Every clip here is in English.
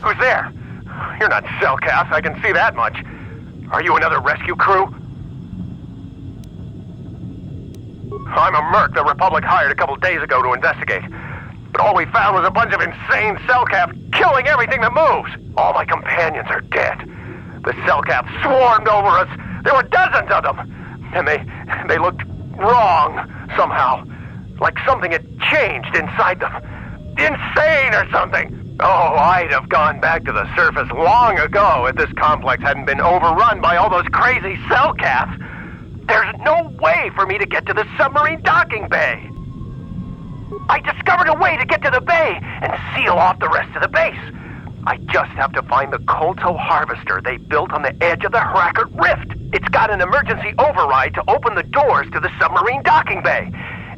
Who's there? You're not Cellcath, I can see that much. Are you another rescue crew? I'm a merc the Republic hired a couple days ago to investigate. But all we found was a bunch of insane Cellcath killing everything that moves. All my companions are dead. The Cellcath swarmed over us. There were dozens of them. And they looked wrong, somehow. Like something had changed inside them. Insane or something. Oh, I'd have gone back to the surface long ago if this complex hadn't been overrun by all those crazy Cellcaths. There's no way for me to get to the submarine docking bay. I discovered a way to get to the bay and seal off the rest of the base. I just have to find the Kolto harvester they built on the edge of the Hrackert Rift. It's got an emergency override to open the doors to the submarine docking bay.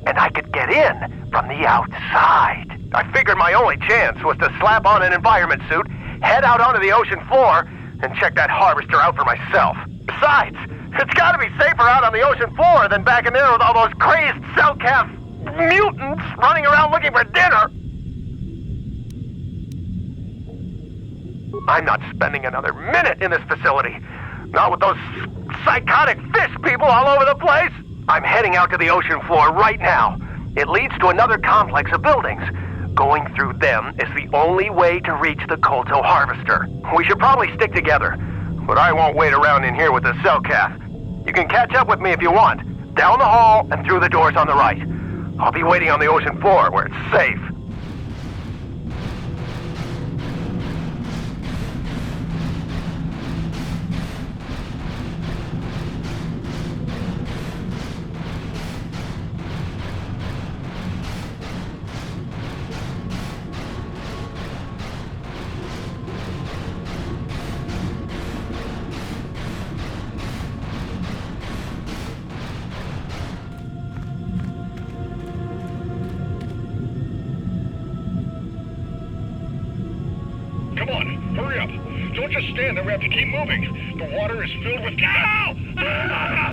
And I could get in from the outside. I figured my only chance was to slap on an environment suit, head out onto the ocean floor, and check that harvester out for myself. Besides, it's gotta be safer out on the ocean floor than back in there with all those crazed Cellcath mutants running around looking for dinner. I'm not spending another minute in this facility. Not with those psychotic fish people all over the place. I'm heading out to the ocean floor right now. It leads to another complex of buildings. Going through them is the only way to reach the Kolto harvester. We should probably stick together, but I won't wait around in here with the Cellcath. You can catch up with me if you want. Down the hall and through the doors on the right. I'll be waiting on the ocean floor where it's safe. Come on, hurry up. Don't just stand there, we have to keep moving. The water is filled with... Ow! Ah!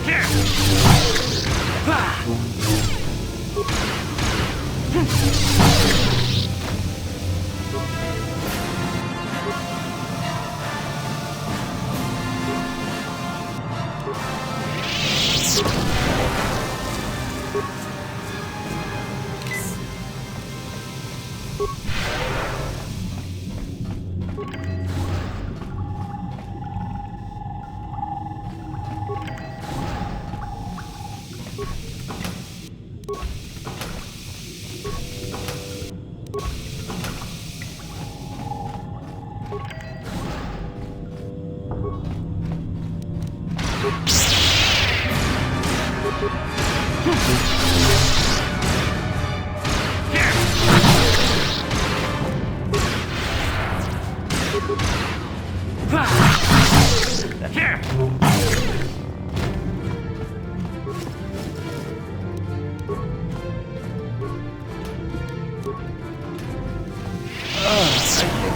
Yeah.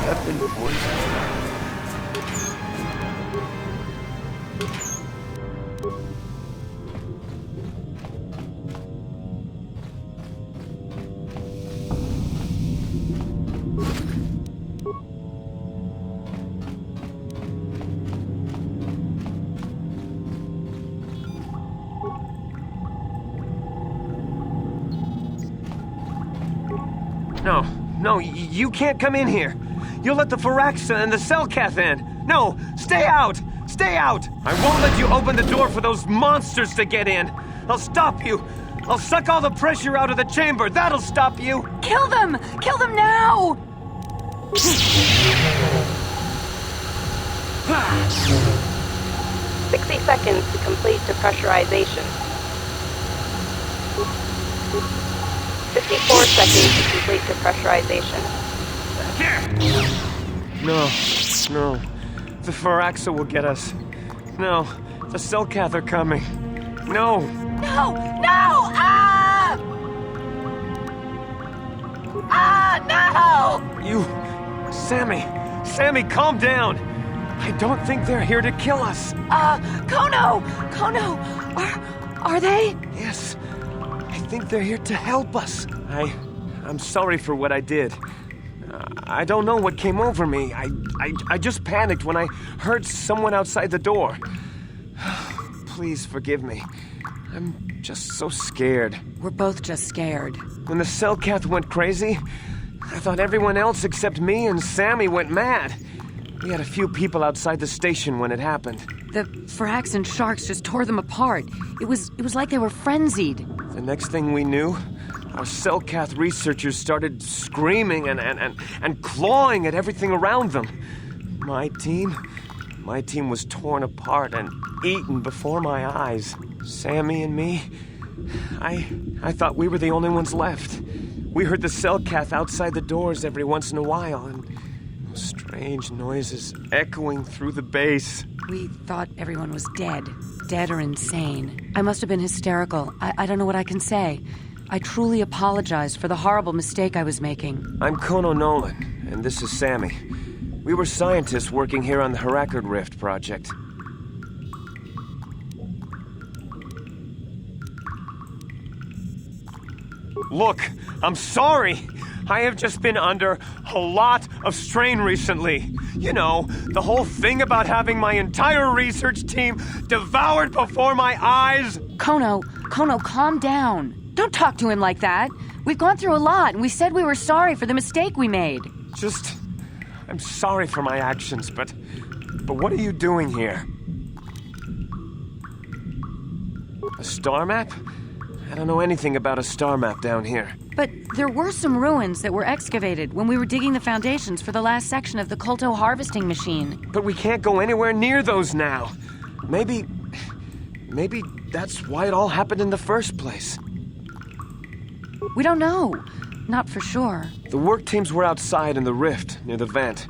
I've been poisoned. No, you can't come in here. You'll let the Firaxan and the Selkath in. No, stay out! Stay out! I won't let you open the door for those monsters to get in. I'll stop you. I'll suck all the pressure out of the chamber. That'll stop you. Kill them! Kill them now! 60 seconds to complete depressurization. 54 seconds to complete depressurization. No. The Firaxan will get us. No, the Selkath are coming. No! No! No! Ah! Ah, no! You... Sammy, calm down! I don't think they're here to kill us. Kono! Are they? Yes, I think they're here to help us. I'm sorry for what I did. I don't know what came over me. I just panicked when I heard someone outside the door. Please forgive me. I'm just so scared. We're both just scared. When the Selkath went crazy, I thought everyone else except me and Sammy went mad. We had a few people outside the station when it happened. The Firaxan Sharks just tore them apart. It was like they were frenzied. The next thing we knew, our Selkath researchers started screaming and clawing at everything around them. My team was torn apart and eaten before my eyes. Sammy and me, I thought we were the only ones left. We heard the Selkath outside the doors every once in a while, and strange noises echoing through the base. We thought everyone was dead or insane. I must have been hysterical. I don't know what I can say. I truly apologize for the horrible mistake I was making. I'm Kono Nolan, and this is Sammy. We were scientists working here on the Harakard Rift project. Look, I'm sorry. I have just been under a lot of strain recently. You know, the whole thing about having my entire research team devoured before my eyes. Kono, calm down. Don't talk to him like that. We've gone through a lot, and we said we were sorry for the mistake we made. I'm sorry for my actions, but what are you doing here? A star map? I don't know anything about a star map down here. But there were some ruins that were excavated when we were digging the foundations for the last section of the Kolto harvesting machine. But we can't go anywhere near those now. Maybe that's why it all happened in the first place. We don't know. Not for sure. The work teams were outside in the rift near the vent.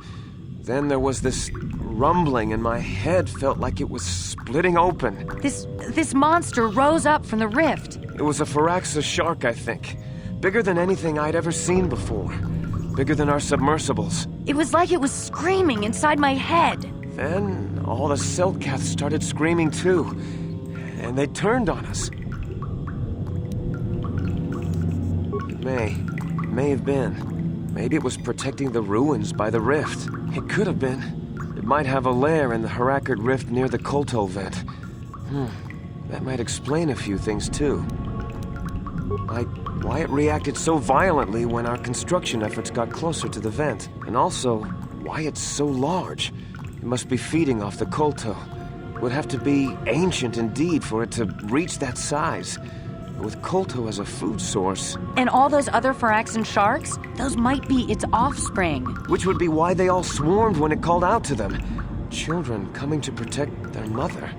Then there was this rumbling and my head felt like it was splitting open. This monster rose up from the rift. It was a Firaxan Shark, I think. Bigger than anything I'd ever seen before. Bigger than our submersibles. It was like it was screaming inside my head. Then all the Selkath started screaming too. And they turned on us. It may have been. Maybe it was protecting the ruins by the rift. It could have been. It might have a lair in the Harakard Rift near the Kolto vent. That might explain a few things too. why it reacted so violently when our construction efforts got closer to the vent. And also, why it's so large. It must be feeding off the Kolto. It would have to be ancient indeed for it to reach that size. With Kolto as a food source. And all those other Firaxan sharks? Those might be its offspring. Which would be why they all swarmed when it called out to them. Children coming to protect their mother.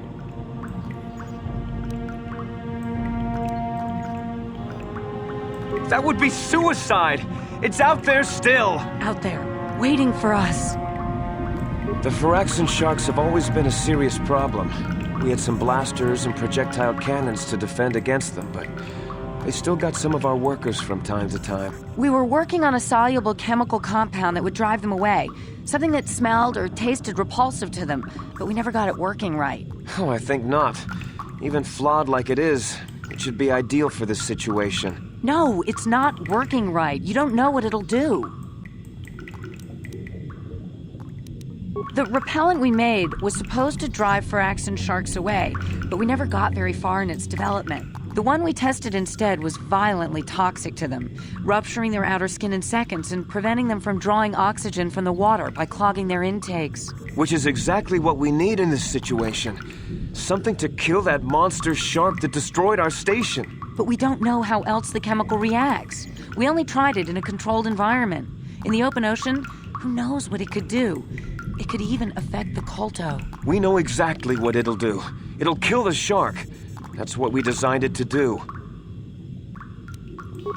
That would be suicide! It's out there still! Out there, waiting for us. The Firaxan sharks have always been a serious problem. We had some blasters and projectile cannons to defend against them, but they still got some of our workers from time to time. We were working on a soluble chemical compound that would drive them away. Something that smelled or tasted repulsive to them, but we never got it working right. Oh, I think not. Even flawed like it is, it should be ideal for this situation. No, it's not working right. You don't know what it'll do. The repellent we made was supposed to drive Firaxan sharks away, but we never got very far in its development. The one we tested instead was violently toxic to them, rupturing their outer skin in seconds and preventing them from drawing oxygen from the water by clogging their intakes. Which is exactly what we need in this situation. Something to kill that monster shark that destroyed our station. But we don't know how else the chemical reacts. We only tried it in a controlled environment. In the open ocean, who knows what it could do? It could even affect the Kolto. We know exactly what it'll do. It'll kill the shark. That's what we designed it to do.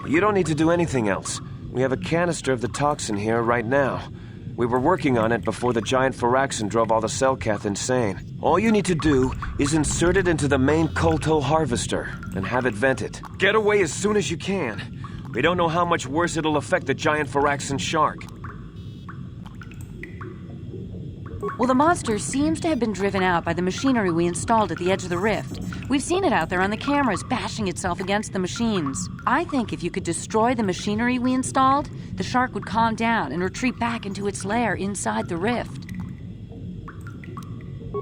You don't need to do anything else. We have a canister of the toxin here right now. We were working on it before the Giant Firaxan drove all the Cellcath insane. All you need to do is insert it into the main Kolto harvester and have it vented. Get away as soon as you can. We don't know how much worse it'll affect the Giant Firaxan Shark. Well, the monster seems to have been driven out by the machinery we installed at the edge of the rift. We've seen it out there on the cameras, bashing itself against the machines. I think if you could destroy the machinery we installed, the shark would calm down and retreat back into its lair inside the rift.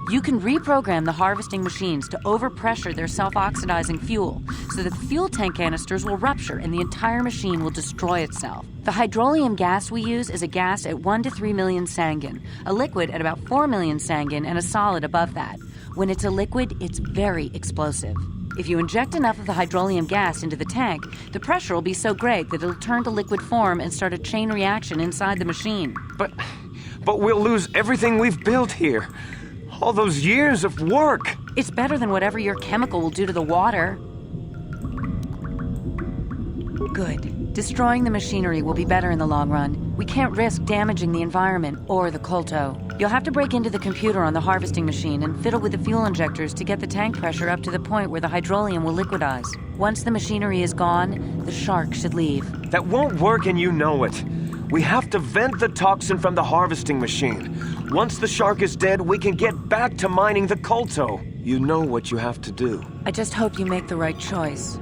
You can reprogram the harvesting machines to overpressure their self-oxidizing fuel so that the fuel tank canisters will rupture and the entire machine will destroy itself. The hydrolium gas we use is a gas at 1 to 3 million sangin, a liquid at about 4 million sangin, and a solid above that. When it's a liquid, it's very explosive. If you inject enough of the hydrolium gas into the tank, the pressure will be so great that it'll turn to liquid form and start a chain reaction inside the machine. But we'll lose everything we've built here. All those years of work! It's better than whatever your chemical will do to the water. Good. Destroying the machinery will be better in the long run. We can't risk damaging the environment or the Kolto. You'll have to break into the computer on the harvesting machine and fiddle with the fuel injectors to get the tank pressure up to the point where the hydrolium will liquidize. Once the machinery is gone, the shark should leave. That won't work and you know it. We have to vent the toxin from the harvesting machine. Once the shark is dead, we can get back to mining the Kolto. You know what you have to do. I just hope you make the right choice.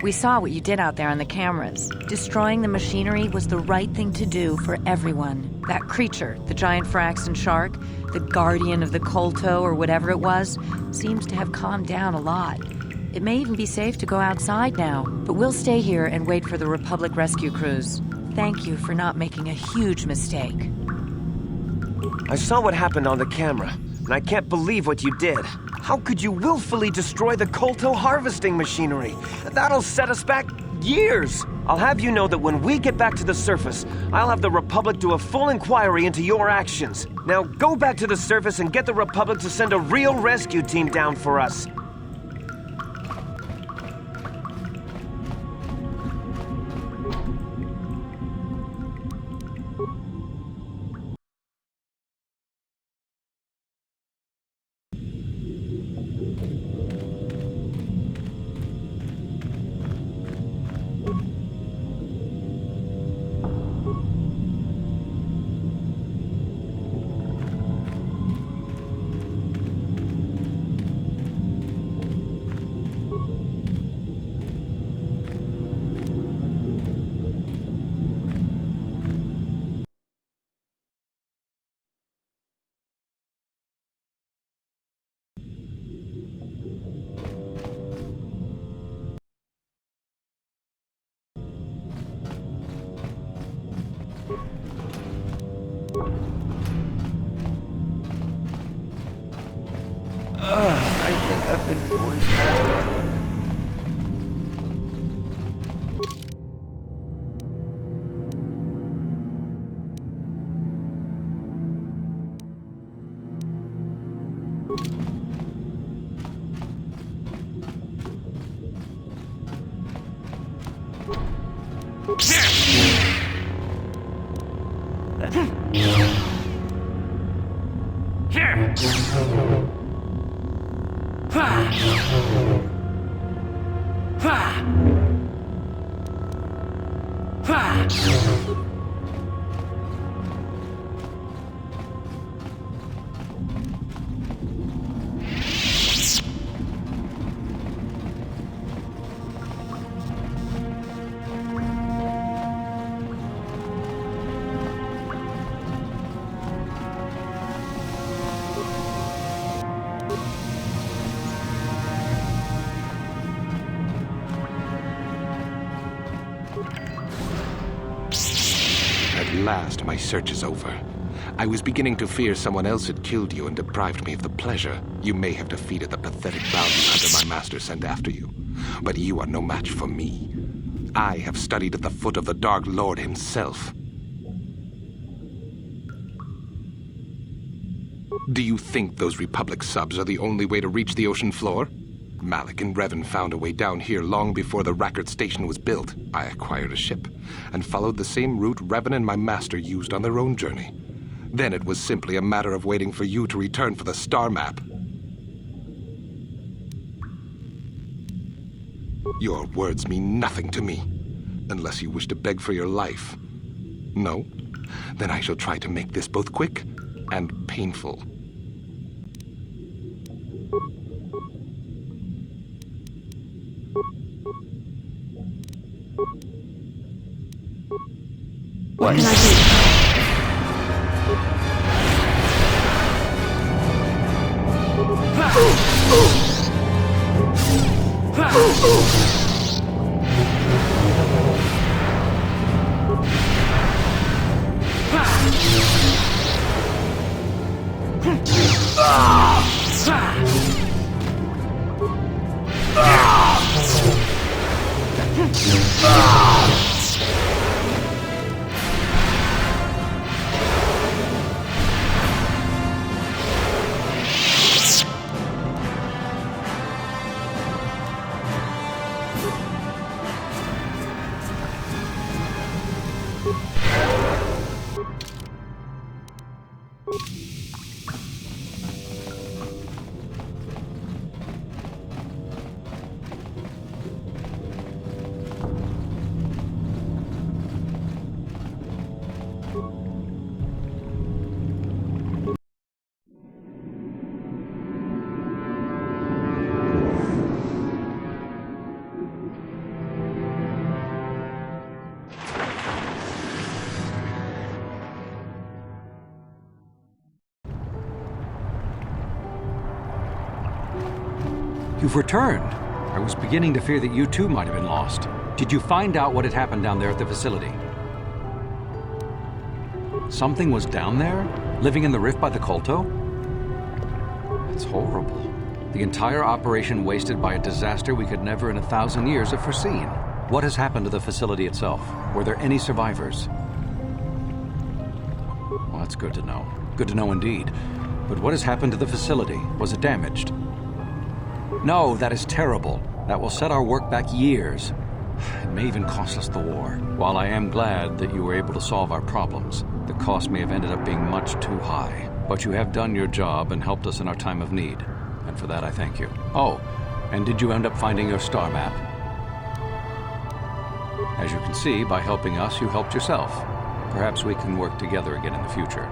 We saw what you did out there on the cameras. Destroying the machinery was the right thing to do for everyone. That creature, the Giant Firaxan Shark, the guardian of the Kolto or whatever it was, seems to have calmed down a lot. It may even be safe to go outside now, but we'll stay here and wait for the Republic rescue crews. Thank you for not making a huge mistake. I saw what happened on the camera, and I can't believe what you did. How could you willfully destroy the Kolto harvesting machinery? That'll set us back years. I'll have you know that when we get back to the surface, I'll have the Republic do a full inquiry into your actions. Now go back to the surface and get the Republic to send a real rescue team down for us. I think I've been poisoned. At last, my search is over. I was beginning to fear someone else had killed you and deprived me of the pleasure you may have defeated the pathetic bounty hunter my master sent after you. But you are no match for me. I have studied at the foot of the Dark Lord himself. Do you think those Republic subs are the only way to reach the ocean floor? Malik and Revan found a way down here long before the Rackard station was built. I acquired a ship and followed the same route Revan and my master used on their own journey. Then it was simply a matter of waiting for you to return for the star map. Your words mean nothing to me, unless you wish to beg for your life. No? Then I shall try to make this both quick and painful. What can I You've returned. I was beginning to fear that you too might have been lost. Did you find out what had happened down there at the facility? Something was down there? Living in the rift by the Kolto? That's horrible. The entire operation wasted by a disaster we could never in 1,000 years have foreseen. What has happened to the facility itself? Were there any survivors? Well, that's good to know. Good to know indeed. But what has happened to the facility? Was it damaged? No, that is terrible. That will set our work back years. It may even cost us the war. While I am glad that you were able to solve our problems, the cost may have ended up being much too high. But you have done your job and helped us in our time of need. And for that, I thank you. Oh, and did you end up finding your star map? As you can see, by helping us, you helped yourself. Perhaps we can work together again in the future.